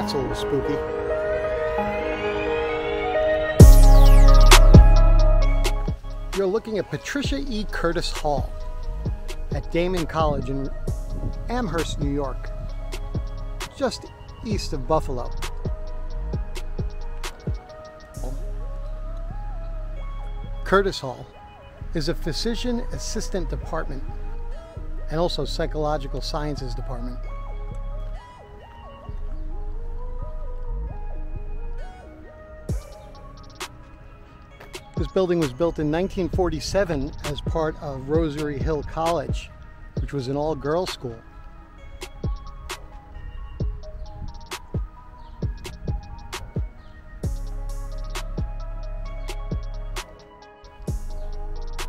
That's a little spooky. You're looking at Patricia E. Curtis Hall at Daemon College in Amherst, New York, just east of Buffalo. Curtis Hall is a physician assistant department and also psychological sciences department. This building was built in 1947 as part of Rosary Hill College, which was an all-girls school.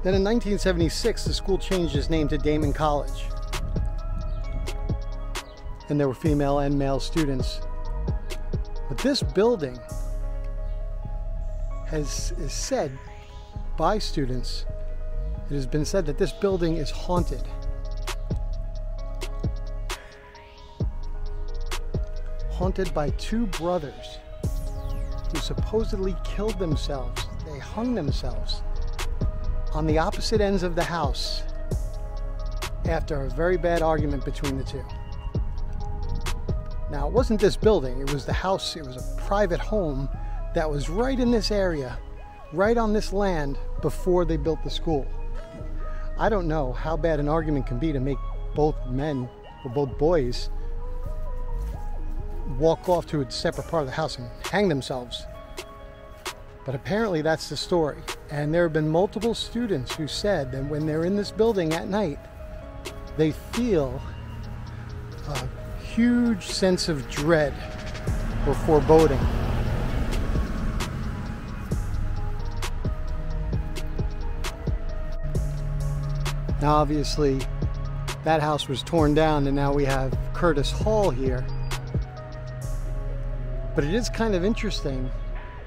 Then in 1976, the school changed its name to Daemon College. And there were female and male students. But this building is said by students, it has been said that this building is haunted. Haunted by two brothers who supposedly killed themselves. They hung themselves on the opposite ends of the house after a very bad argument between the two. Now, it wasn't this building, it was the house, it was a private home that was right in this area, right on this land before they built the school. I don't know how bad an argument can be to make both men or both boys walk off to a separate part of the house and hang themselves. But apparently that's the story. And there have been multiple students who said that when they're in this building at night, they feel a huge sense of dread or foreboding. Now obviously that house was torn down and now we have Curtis Hall here. But it is kind of interesting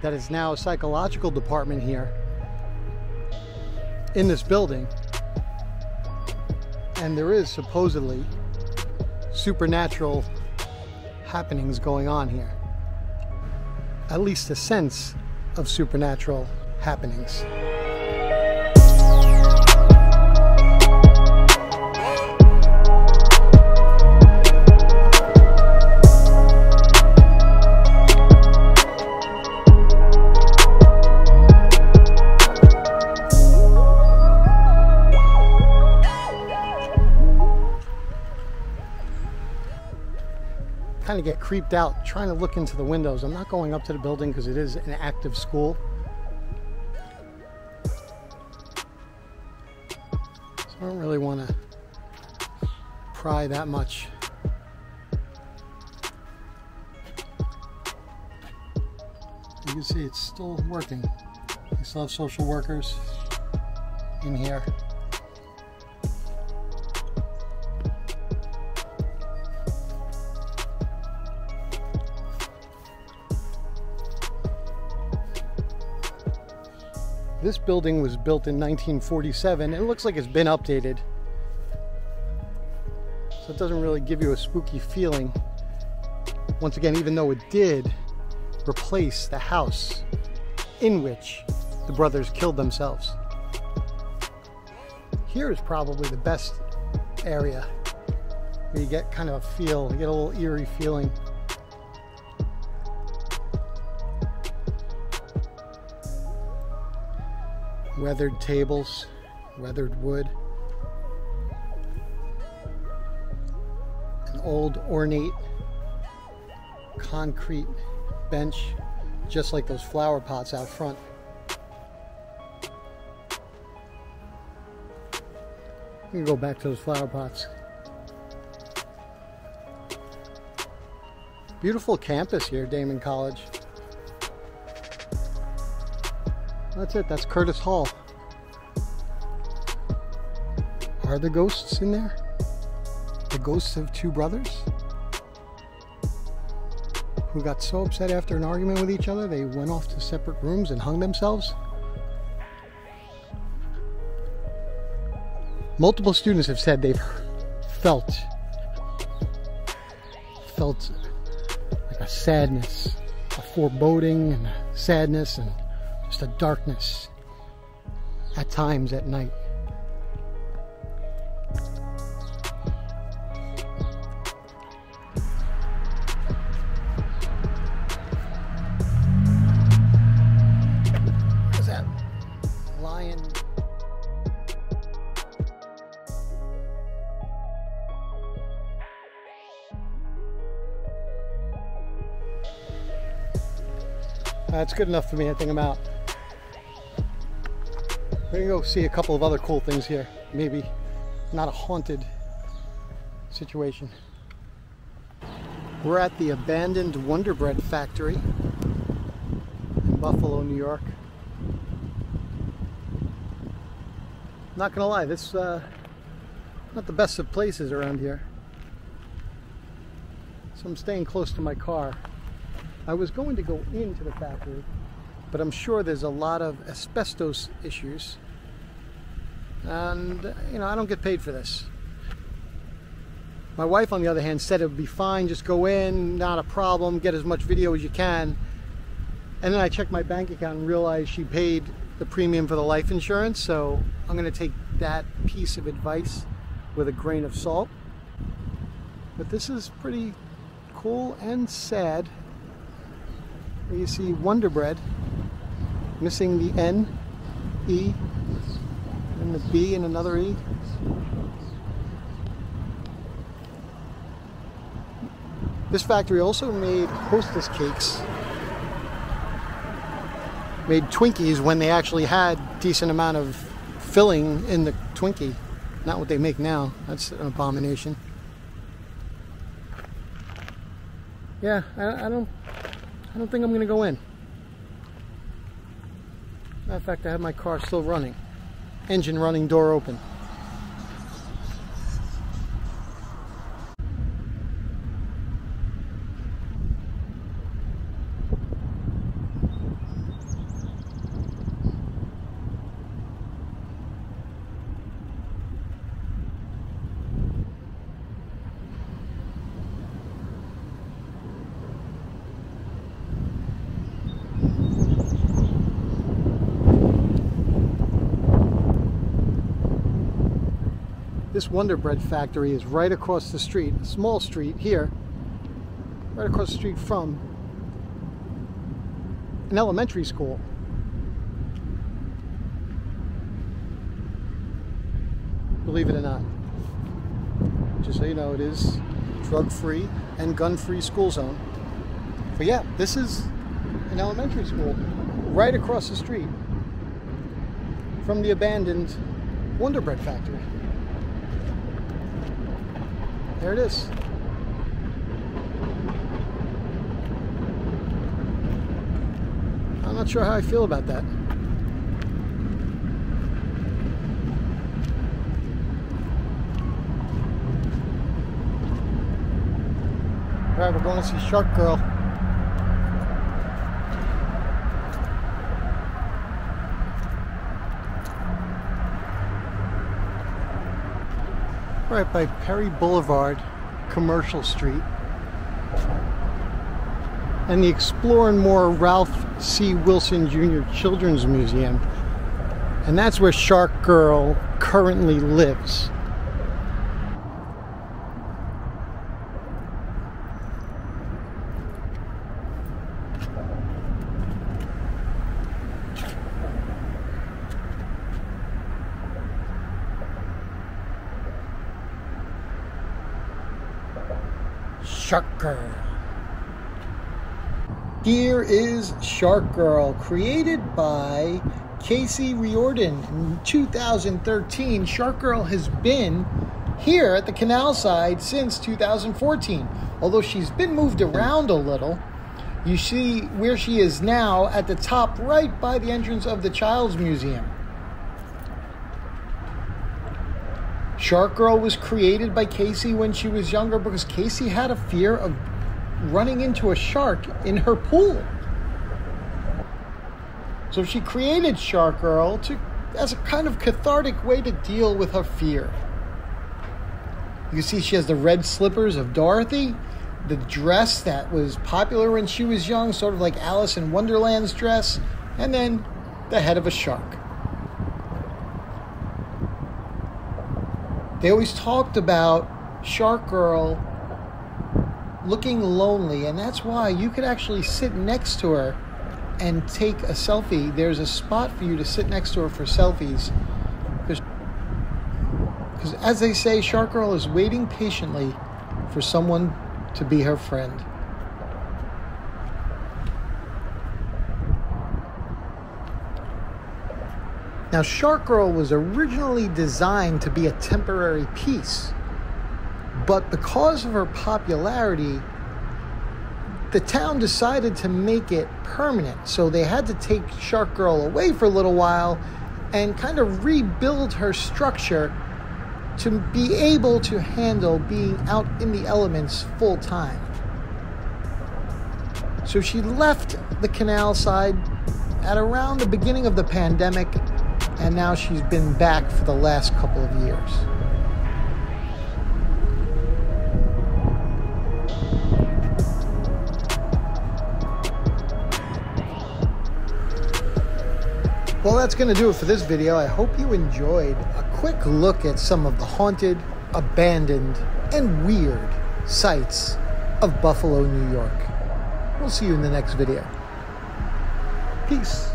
that it's now a psychological department here in this building. And there is supposedly supernatural happenings going on here. At least a sense of supernatural happenings. Kind of get creeped out trying to look into the windows. I'm not going up to the building because it is an active school. So I don't really want to pry that much. You can see it's still working. We still have social workers in here. This building was built in 1947. It looks like it's been updated. So it doesn't really give you a spooky feeling. Once again, even though it did replace the house in which the brothers killed themselves. Here is probably the best area where you get kind of a feel, you get a little eerie feeling. Weathered tables, weathered wood, an old ornate concrete bench, just like those flower pots out front. You can go back to those flower pots. Beautiful campus here, Daemon College. That's it, that's Curtis Hall. Are the ghosts in there? The ghosts of two brothers? Who got so upset after an argument with each other, they went off to separate rooms and hung themselves? Multiple students have said they've felt like a sadness, a foreboding and a sadness and just a darkness at times at night. What's that? Lion. That's good enough for me. I think I'm out. We're gonna go see a couple of other cool things here. Maybe not a haunted situation. We're at the abandoned Wonder Bread factory in Buffalo, New York. Not gonna lie, this not the best of places around here. So I'm staying close to my car. I was going to go into the factory, but I'm sure there's a lot of asbestos issues. And, you know, I don't get paid for this. My wife, on the other hand, said it would be fine, just go in, not a problem, get as much video as you can. And then I checked my bank account and realized she paid the premium for the life insurance, so I'm going to take that piece of advice with a grain of salt. But this is pretty cool and sad. You see Wonder Bread, missing the N, E, and the B and another E. This factory also made Hostess cakes, made Twinkies when they actually had decent amount of filling in the Twinkie. Not what they make now. That's an abomination. Yeah, I don't think I'm going to go in. Matter of fact, I have my car still running. Engine running, door open. This Wonder Bread factory is right across the street, a small street here, right across the street from an elementary school. Believe it or not. Just so you know, it is drug-free and gun-free school zone. But yeah, this is an elementary school right across the street from the abandoned Wonder Bread factory. There it is. I'm not sure how I feel about that. Alright, we're going to see Shark Girl. Right by Perry Boulevard, Commercial Street, and the Explore and More Ralph C. Wilson Jr. Children's Museum. And that's where Shark Girl currently lives. Shark Girl. Here is Shark Girl, created by Casey Riordan in 2013. Shark Girl has been here at the canal side since 2014. Although she's been moved around a little, you see where she is now at the top right by the entrance of the Child's Museum. Shark Girl was created by Casey when she was younger because Casey had a fear of running into a shark in her pool. So she created Shark Girl as a kind of cathartic way to deal with her fear. You see she has the red slippers of Dorothy. the dress that was popular when she was young, sort of like Alice in Wonderland's dress, and then the head of a shark. They always talked about Shark Girl looking lonely, and that's why you could actually sit next to her and take a selfie. There's a spot for you to sit next to her for selfies. Because as they say, Shark Girl is waiting patiently for someone to be her friend. Now, Shark Girl was originally designed to be a temporary piece, but because of her popularity, the town decided to make it permanent. So they had to take Shark Girl away for a little while and kind of rebuild her structure to be able to handle being out in the elements full time. So she left the canal side at around the beginning of the pandemic, and now she's been back for the last couple of years. Well, that's going to do it for this video. I hope you enjoyed a quick look at some of the haunted, abandoned, and weird sights of Buffalo, New York. We'll see you in the next video. Peace.